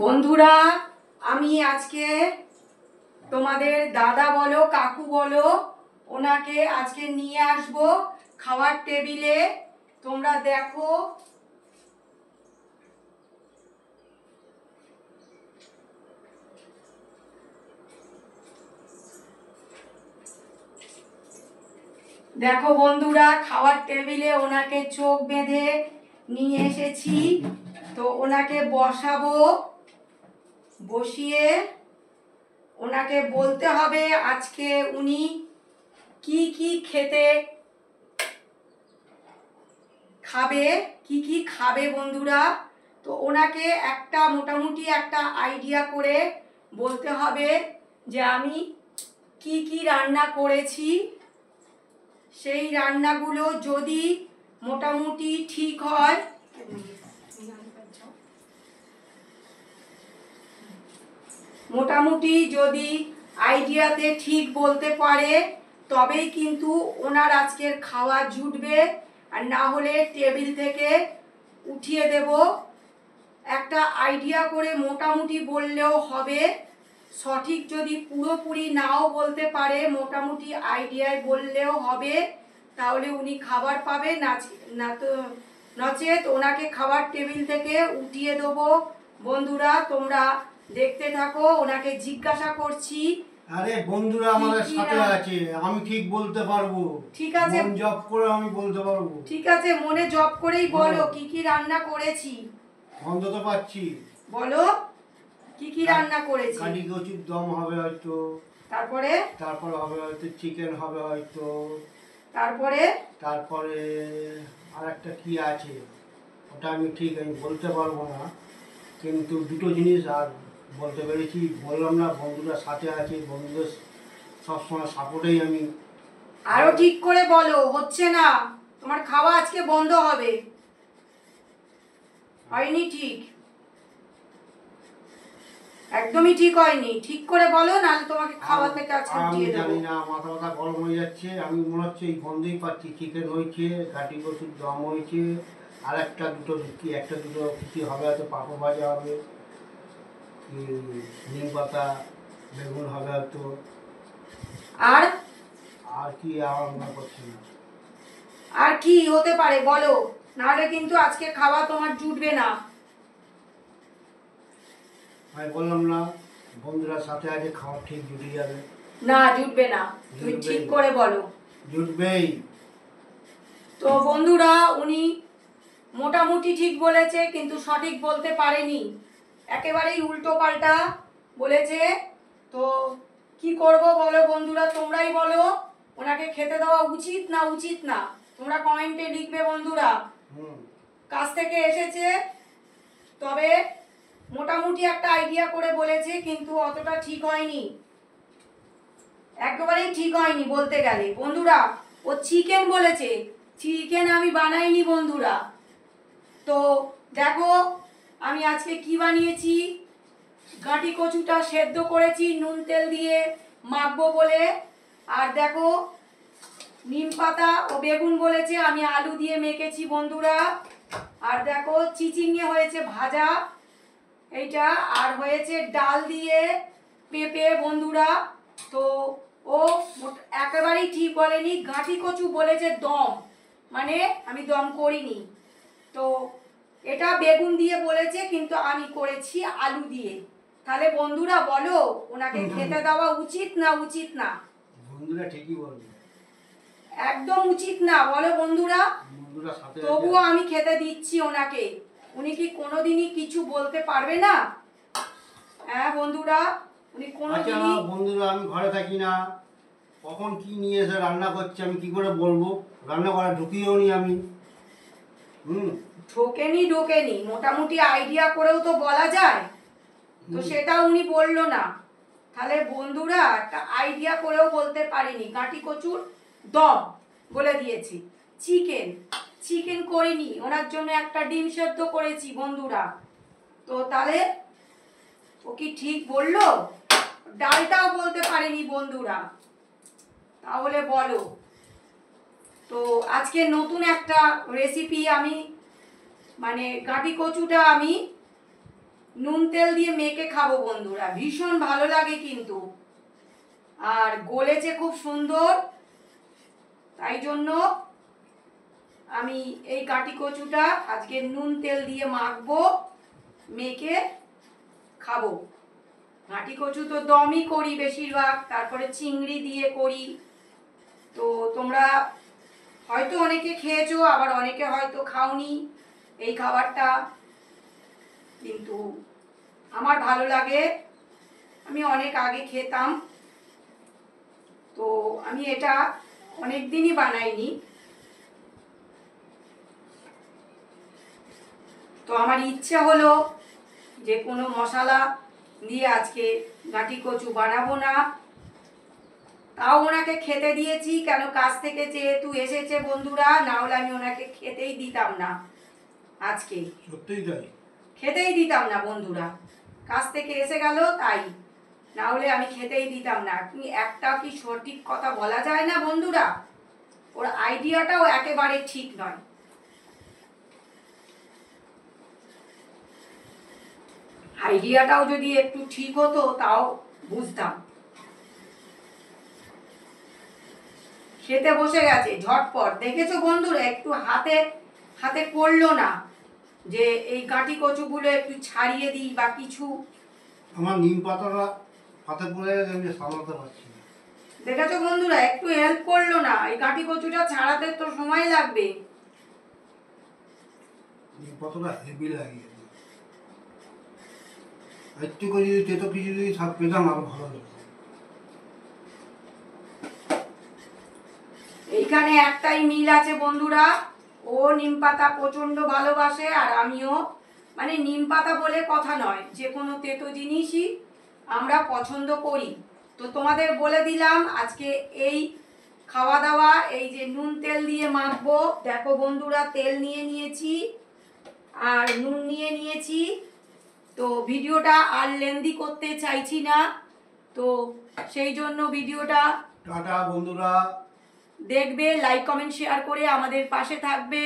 বন্ধুরা, আমি আজকে তোমাদের দাদা বলো কাকু বলো ওনাকে আজকে নিয়ে আসব খাওয়ার টেবিলে। তোমরা দেখো, দেখো বন্ধুরা, খাওয়ার টেবিলে ওনাকে চোখ বেঁধে নিয়ে এসেছি। তো ওনাকে বসাবো, বসিয়ে ওনাকে বলতে হবে আজকে উনি কি কি খেতে খাবে, কি কি খাবে বন্ধুরা। তো ওনাকে একটা মোটামুটি একটা আইডিয়া করে বলতে হবে যে আমি কি কি রান্না করেছি। সেই রান্নাগুলো যদি মোটামুটি ঠিক হয়, মোটামুটি যদি আইডিয়াতে ঠিক বলতে পারে তবেই কিন্তু ওনার আজকের খাওয়া জুটবে, আর না হলে টেবিল থেকে উঠিয়ে দেব। একটা আইডিয়া করে মোটামুটি বললেও হবে, সঠিক যদি পুরোপুরি নাও বলতে পারে মোটামুটি আইডিয়ায় বললেও হবে, তাহলে উনি খাবার পাবে। না তো নচেত ওনাকে খাবার টেবিল থেকে উঠিয়ে দেবো। বন্ধুরা তোমরা দেখতে থাকো, ওনাকে জিজ্ঞাসা করছি। আরে বন্ধুরা আমাদের সাথে আছে, আমি ঠিক বলতে পারবো। ঠিক আছে, মন জব করে আমি বলতে পারবো। ঠিক আছে, মনে জব করেই বলো কি কি রান্না করেছি। গন্ধ তো পাচ্ছি। বলো কি কি রান্না করেছি। কাঠি কচুর দম হবে হয়তো, তারপরে হবে হয়তো চিকেন হবে হয়তো, তারপরে আর একটা কি আছে ওটা আমি বলতে পারবো না, কিন্তু দুটো জিনিস আর বলতে পেরেছি। বললাম না বন্ধুরা সাথে আছে, বন্ধুদের সবসময় সাপোর্টেই আমি। আরো ঠিক করে বলো, হচ্ছে না, তোমার খাওয়া আজকে বন্ধ হবে। হয়নি ঠিক, একদমই ঠিক হয়নি। ঠিক করে বলো, নাহলে তোমাকে খাওয়া থেকে আজকে উঠিয়ে দেব। জানি না, মাথা মাথা গরম হয়ে যাচ্ছে। আমি মনে হচ্ছে এই গন্ধই পাচ্ছি। চিকেন হয়েছে, কাঠি কচুর দম হয়েছে, আর একটা দুটো কি হবে হয়তো, পাঁপড় ভাজা হবে, নিম পাতা বেগুন হবে হয়তো। আর আর কি আমার মনে করছি না। আর কি হতে পারে বলো, নাহলে কিন্তু আজকে খাওয়া তোমার জুটবে না। আমি বললাম না বন্ধুরা সাথে আছে, খাওয়া ঠিক জুটে যাবে। না, জুটবে না, তুমি ঠিক করে বলো। জুটবেই। তো বন্ধুরা, উনি মোটামুটি ঠিক বলেছে কিন্তু সঠিক বলতে পারেনি, একেবারেই উল্টো পাল্টা বলেছে। তো কি করব বলো বন্ধুরা, তোমরাই বলো, ওনাকে খেতে দেওয়া উচিত না উচিত না, তোমরা কমেন্টে লিখবে বন্ধুরা। কাছ থেকে এসেছে, তবে মোটামুটি একটা আইডিয়া করে বলেছে, কিন্তু অতটা ঠিক হয়নি, একেবারেই ঠিক হয়নি বলতে গেলে। বন্ধুরা ও চিকেন বলেছে, চিকেন আমি বানাইনি বন্ধুরা। তো দেখো আমি আজকে কি বানিয়েছি। গাঁটি কচুটা সেদ্ধ করেছি নুন তেল দিয়ে মাখবো বলে। আর দেখো নিম পাতা ও বেগুন বলেছে, আমি আলু দিয়ে মেখেছি বন্ধুরা। আর দেখো চিচিঙে হয়েছে ভাজা এইটা, আর হয়েছে ডাল দিয়ে পেঁপে বন্ধুরা। তো ও একেবারেই ঠিক বলেনি, গাঁটি কচু বলেছে দম, মানে আমি দম করিনি। তো এটা বেগুন দিয়ে বলেছে, কিন্তু আমি করেছি আলু দিয়ে। তাহলে বন্ধুরা বলো, ওনাকে খেতে দেওয়া উচিত না উচিত না? বন্ধুরা ঠিকই বলবে, একদম উচিত না বলো বন্ধুরা। তবুও আমি খেতে দিচ্ছি ওনাকে, উনি কি কোনোদিনই কিছু বলতে পারবে না? হ্যাঁ বন্ধুরা, উনি কোনোদিনই। বন্ধুরা আমি ঘরে থাকি না, কখন কি নিয়ে এসে রান্না করছে আমি কি করে বলবো? রান্না করা ঢুকিয়েও নি আমি। ঢোকেনি, মোটামুটি আইডিয়া করেও তো বলা যায়, তো সেটা উনি বললো না। তাহলে বন্ধুরা একটা আইডিয়া করেও বলতে পারিনি। গাঁটি কচুর দম বলে দিয়েছি। চিকেন করিনি, ওনার জন্য একটা ডিম সেদ্ধ করেছি বন্ধুরা। তো তাহলে ও কি ঠিক বললো? ডালটাও বলতে পারেনি বন্ধুরা, তাহলে বলো। তো আজকে নতুন একটা রেসিপি আমি, মানে গাঁটি কচুটা আমি নুন তেল দিয়ে মেখে খাবো বন্ধুরা, ভীষণ ভালো লাগে কিন্তু, আর গলেছে খুব সুন্দর। তাই জন্য আমি এই গাঁটি কচুটা আজকে নুন তেল দিয়ে মাখবো, মেখে খাবো। ঘাটি কচু তো দমই করি বেশিরভাগ, তারপরে চিংড়ি দিয়ে করি। তো তোমরা হয়তো অনেকে খেয়েছো, আবার অনেকে হয়তো খাওনি এই খাবারটা, কিন্তু আমার ভালো লাগে, আমি অনেক আগে খেতাম। তো আমি এটা অনেক দিনই বানাইনি। তো আমার ইচ্ছা হলো যে কোনো মশলা দিয়ে আজকে ঘাটি কচু বানাবো না, তাও ওনাকে খেতে দিয়েছি, কেন কাজ থেকে যেহেতু এসেছে বন্ধুরা, না হলে আমি ওনাকে খেতেই দিতাম না। আজকে সত্যিই তাই, খেতেই দিতাম না বন্ধুরা, কাজ থেকে এসে গেল তাই, না হলে আমি খেতেই দিতাম না। তুমি একটা কি সঠিক কথা বলা যায় না বন্ধুরা, ওর আইডিয়াটাও একেবারে ঠিক নয়। আইডিয়াটাও যদি একটু ঠিক হতো তাও বুঝতাম। খেতে বসে গেছে ঝটপট, দেখেছো বন্ধুরা, একটু হাতে হাতে করলো না যে এই গাঁটি কচুগুলো একটু ছাড়িয়ে দিই বা কিছু। আমার নিম পাতাটা হাতে পড়ে গেছে, আমি সামলাতে পারছি না। দেখেছো বন্ধুরা, একটু হেল্প করলো না, এই গাঁটি কচুটা ছাড়াতে তো সময় লাগবে। নিম পাতাটা হেভি লাগে, একটু করে যদি তেতো কিছু যদি স্বাদ পেতাম আরো ভালো লাগতো। এইখানে একটাই মিল আছে বন্ধুরা, ও নিম পাতা প্রচন্ড ভালোবাসে, আর আমিও, মানে নিম পাতা বলে কথা নয়, যে কোনো তেতো জিনিসই আমরা পছন্দ করি। তো তোমাদের বলে দিলাম আজকে এই খাওয়া দাওয়া, এই যে নুন তেল দিয়ে মাখবো। দেখো বন্ধুরা, তেল নিয়ে নিয়েছি আর নুন নিয়ে নিয়েছি। তো ভিডিওটা আর লেন্দি করতে চাইছি না, তো সেই জন্য ভিডিওটা টাটা বন্ধুরা। দেখবে, লাইক কমেন্ট শেয়ার করে আমাদের পাশে থাকবে।